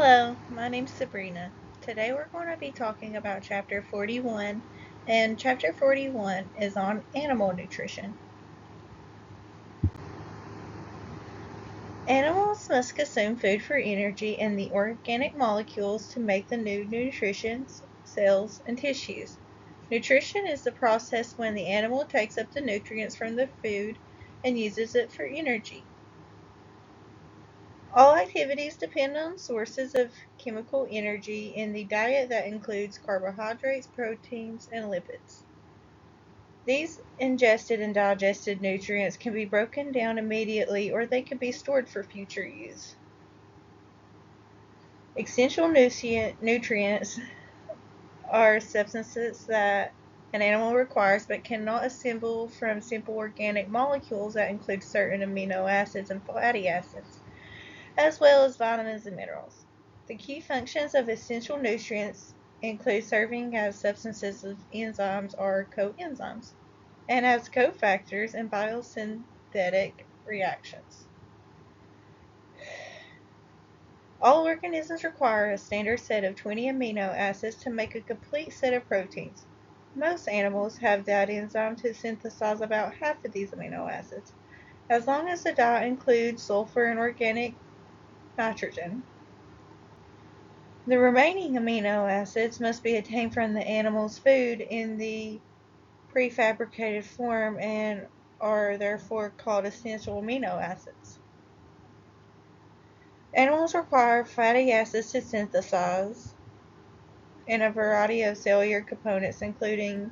Hello, my name's Sabrina. Today we're going to be talking about Chapter 41, and Chapter 41 is on animal nutrition. Animals must consume food for energy and the organic molecules to make the new nutrition, cells, and tissues. Nutrition is the process when the animal takes up the nutrients from the food and uses it for energy. All activities depend on sources of chemical energy in the diet that includes carbohydrates, proteins, and lipids. These ingested and digested nutrients can be broken down immediately or they can be stored for future use. Essential nutrients are substances that an animal requires but cannot assemble from simple organic molecules that include certain amino acids and fatty acids, as well as vitamins and minerals. The key functions of essential nutrients include serving as substances of enzymes or coenzymes, and as cofactors in biosynthetic reactions. All organisms require a standard set of 20 amino acids to make a complete set of proteins. Most animals have that enzyme to synthesize about half of these amino acids, as long as the diet includes sulfur and organic nitrogen. The remaining amino acids must be obtained from the animal's food in the prefabricated form and are therefore called essential amino acids. Animals require fatty acids to synthesize in a variety of cellular components, including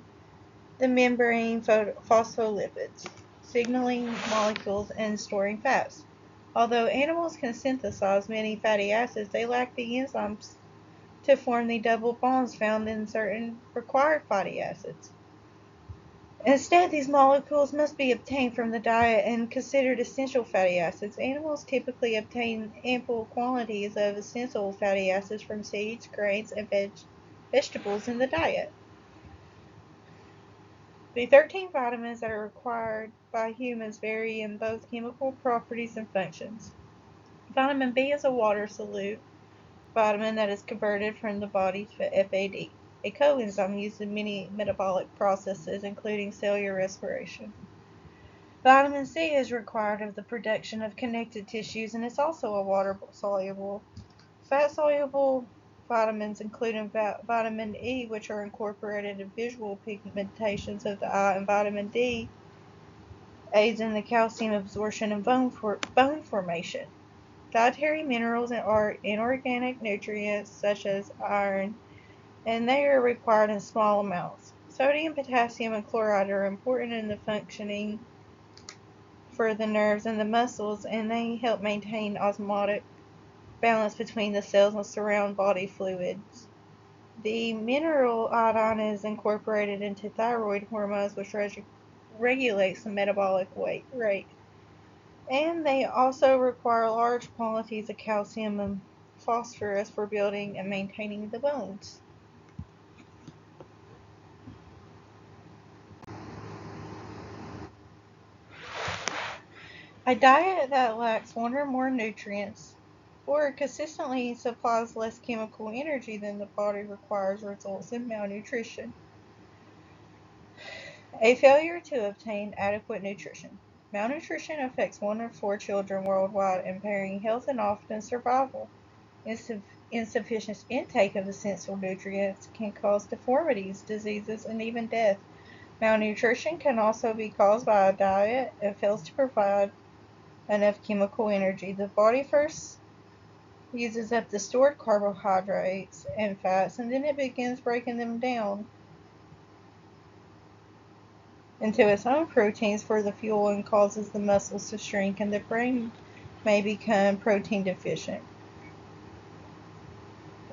the membrane, phospholipids, signaling molecules, and storing fats. Although animals can synthesize many fatty acids, they lack the enzymes to form the double bonds found in certain required fatty acids. Instead, these molecules must be obtained from the diet and considered essential fatty acids. Animals typically obtain ample quantities of essential fatty acids from seeds, grains, and vegetables in the diet. The 13 vitamins that are required by humans vary in both chemical properties and functions. Vitamin B is a water-solute vitamin that is converted from the body to FAD, a coenzyme used in many metabolic processes, including cellular respiration. Vitamin C is required of the production of connective tissues and is also a water-soluble. Fat-soluble vitamins include vitamin E, which are incorporated in visual pigmentations of the eye, and vitamin D aids in the calcium absorption and bone formation. Dietary minerals are inorganic nutrients such as iron, and they are required in small amounts. Sodium, potassium, and chloride are important in the functioning for the nerves and the muscles, and they help maintain osmotic balance between the cells and surround body fluids. The mineral iodine is incorporated into thyroid hormones, which regulates the metabolic rate. And they also require large quantities of calcium and phosphorus for building and maintaining the bones. A diet that lacks one or more nutrients or consistently supplies less chemical energy than the body requires results in malnutrition. A failure to obtain adequate nutrition. Malnutrition affects 1 in 4 children worldwide, impairing health and often survival. Insufficient intake of essential nutrients can cause deformities, diseases, and even death. Malnutrition can also be caused by a diet that fails to provide enough chemical energy. The body first uses up the stored carbohydrates and fats, and then it begins breaking them down into its own proteins for the fuel and causes the muscles to shrink, and the brain may become protein deficient.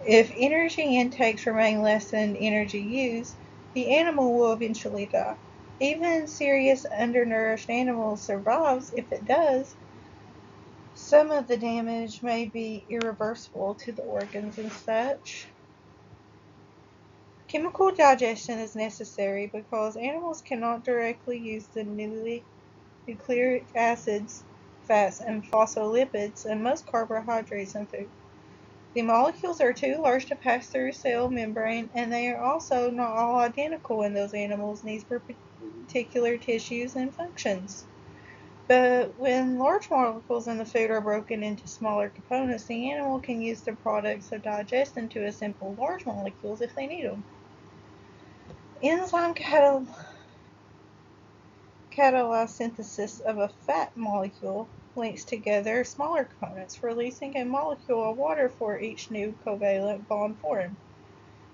If energy intakes remain less than energy used, the animal will eventually die. Even serious undernourished animals survives. If it does, some of the damage may be irreversible to the organs and such. Chemical digestion is necessary because animals cannot directly use the nucleic acids, fats, and phospholipids, and most carbohydrates in food. The molecules are too large to pass through cell membrane, and they are also not all identical in those animals' needs for particular tissues and functions. But when large molecules in the food are broken into smaller components, the animal can use the products of digestion to assemble large molecules if they need them. Enzyme catalysis of a fat molecule links together smaller components, releasing a molecule of water for each new covalent bond formed.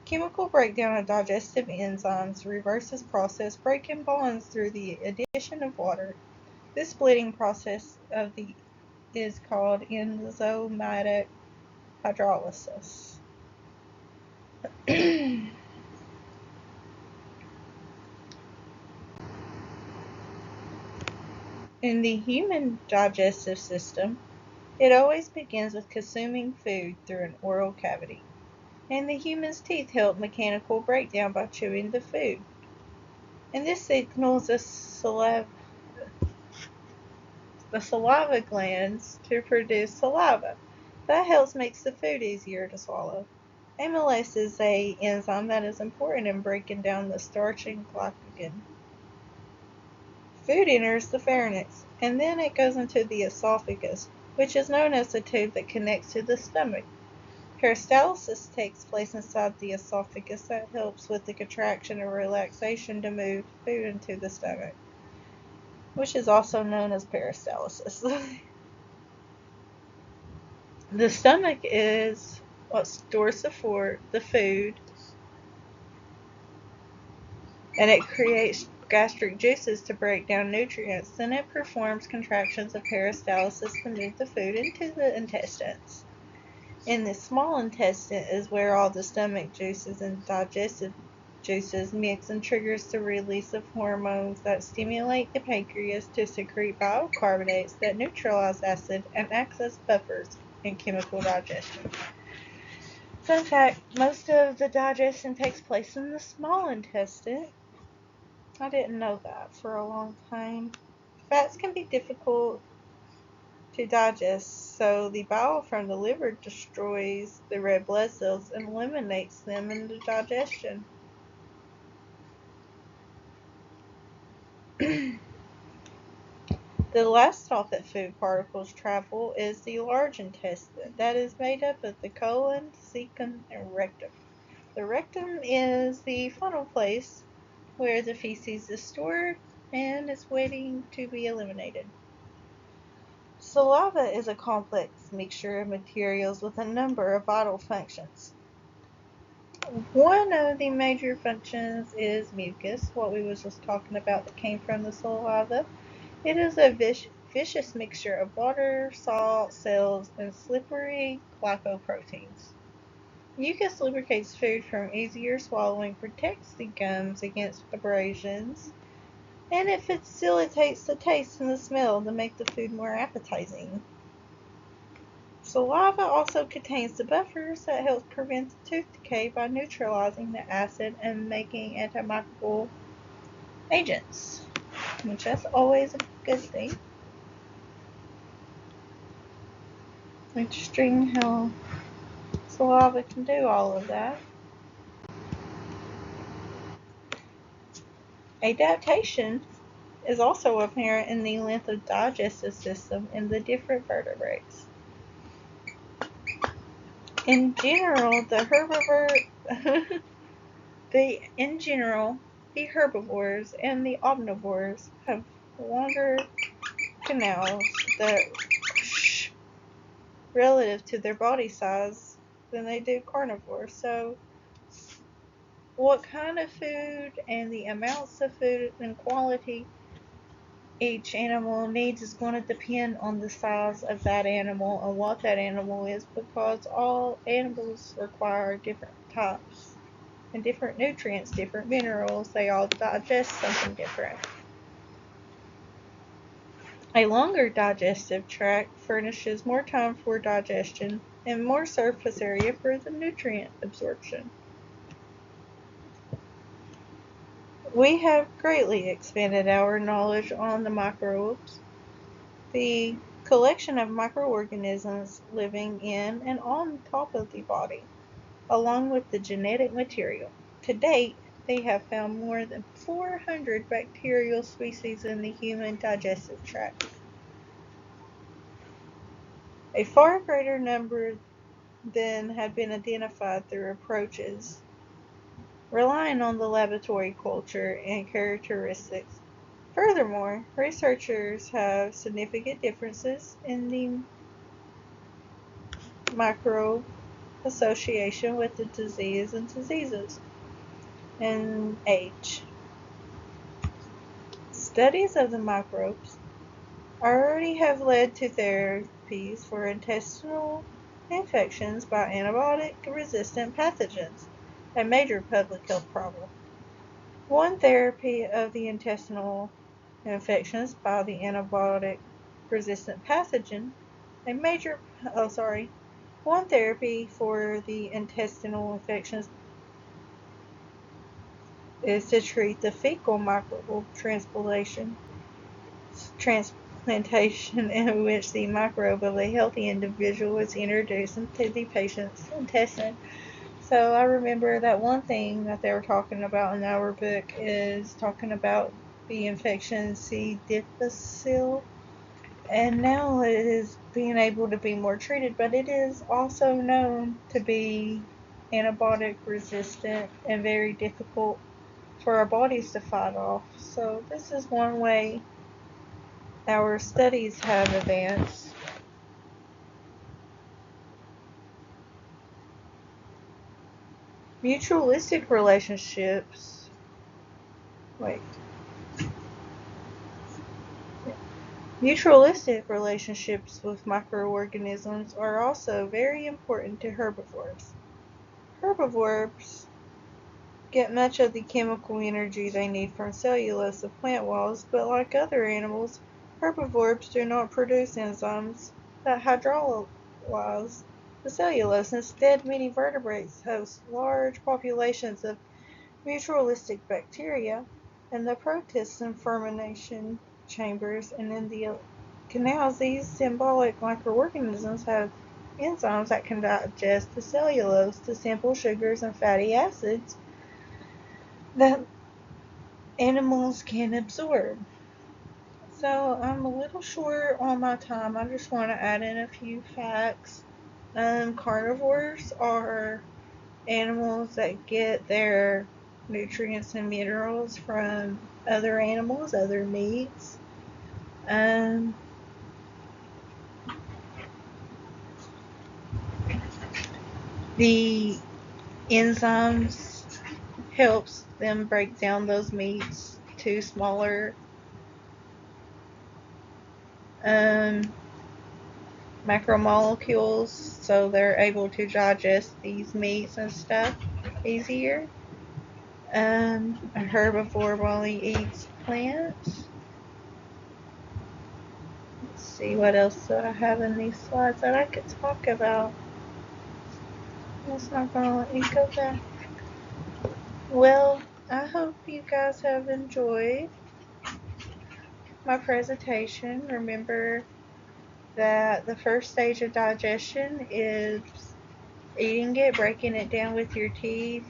Chemical breakdown of digestive enzymes reverses this process, breaking bonds through the addition of water. This splitting process is called enzymatic hydrolysis. In the human digestive system, it always begins with consuming food through an oral cavity, and the human's teeth help mechanical breakdown by chewing the food. And this signals the saliva glands to produce saliva. That helps make the food easier to swallow. Amylase is an enzyme that is important in breaking down the starch and glycogen. Food enters the pharynx, and then it goes into the esophagus, which is known as the tube that connects to the stomach. Peristalsis takes place inside the esophagus that helps with the contraction and relaxation to move food into the stomach, which is also known as peristalsis. The stomach is what stores the food, and it creates gastric juices to break down nutrients. Then it performs contractions of peristalsis to move the food into the intestines. In the small intestine is where all the stomach juices and digestive juices mix and triggers the release of hormones that stimulate the pancreas to secrete biocarbonates that neutralize acid and act as buffers in chemical digestion. Fun fact, most of the digestion takes place in the small intestine. I didn't know that for a long time. Fats can be difficult to digest, so the bile from the liver destroys the red blood cells and eliminates them in the digestion. The last stop that food particles travel is the large intestine, that is made up of the colon, cecum, and rectum. The rectum is the final place where the feces is stored and is waiting to be eliminated. Saliva is a complex mixture of materials with a number of vital functions. One of the major functions is mucus, what we was just talking about that came from the saliva. It is a viscous mixture of water, salt, cells, and slippery glycoproteins. Mucus lubricates food from easier swallowing, protects the gums against abrasions, and it facilitates the taste and the smell to make the food more appetizing. Saliva also contains the buffers that help prevent tooth decay by neutralizing the acid and making antimicrobial agents, which that's always a good thing. Interesting how saliva can do all of that. Adaptation is also apparent in the length of digestive system in the different vertebrates. In general, the herbivores and the omnivores have longer canals that relative to their body size than they do carnivores. So what kind of food and the amounts of food and quality each animal needs is going to depend on the size of that animal and what that animal is, because all animals require different types and different nutrients, different minerals. They all digest something different. A longer digestive tract furnishes more time for digestion and more surface area for the nutrient absorption. We have greatly expanded our knowledge on the microbes. The collection of microorganisms living in and on top of the body, along with the genetic material. To date, they have found more than 400 bacterial species in the human digestive tract. A far greater number than had been identified through approaches relying on the laboratory culture and characteristics. Furthermore, researchers have significant differences in the microbe association with the disease and diseases and age. Studies of the microbes already have led to therapies for intestinal infections by antibiotic-resistant pathogens, a major public health problem. One therapy of the intestinal infections by the antibiotic-resistant pathogen, one therapy for the intestinal infections is to treat the fecal microbial transplantation in which the microbe of a healthy individual is introduced into the patient's intestine. So I remember that one thing that they were talking about in our book is talking about the infection C. difficile, and now it is being able to be more treated, but it is also known to be antibiotic resistant and very difficult for our bodies to fight off. So this is one way our studies have advanced. Mutualistic relationships with microorganisms are also very important to herbivores. Herbivores get much of the chemical energy they need from cellulose of plant walls, but like other animals, herbivores do not produce enzymes that hydrolyze the cellulose. Instead, many vertebrates host large populations of mutualistic bacteria in the protists and fermentation chambers, and in the canals. These symbolic microorganisms have enzymes that can digest the cellulose to simple sugars and fatty acids that animals can absorb. So I'm a little short on my time. I just want to add in a few facts. Carnivores are animals that get their nutrients and minerals from other animals, other meats. The enzymes helps them break down those meats to smaller macromolecules, so they're able to digest these meats and stuff easier. A herbivore only eats plants. Let's see, what else do I have in these slides that I could talk about? It's not going to let me go back. Well, I hope you guys have enjoyed my presentation. Remember that the first stage of digestion is eating it, breaking it down with your teeth.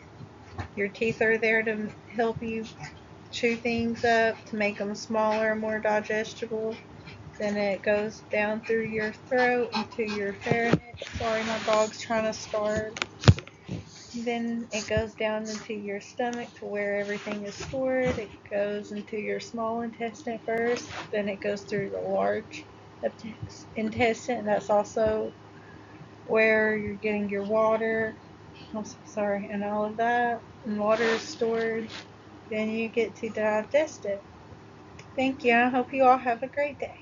Your teeth are there to help you chew things up, to make them smaller and more digestible. Then it goes down through your throat into your pharynx. Sorry, my dog's trying to starve. Then it goes down into your stomach to where everything is stored. It goes into your small intestine first. Then it goes through the large intestine. That's also where you're getting your water. I'm so sorry, and all of that. And water is stored. Then you get to digest it. Thank you. I hope you all have a great day.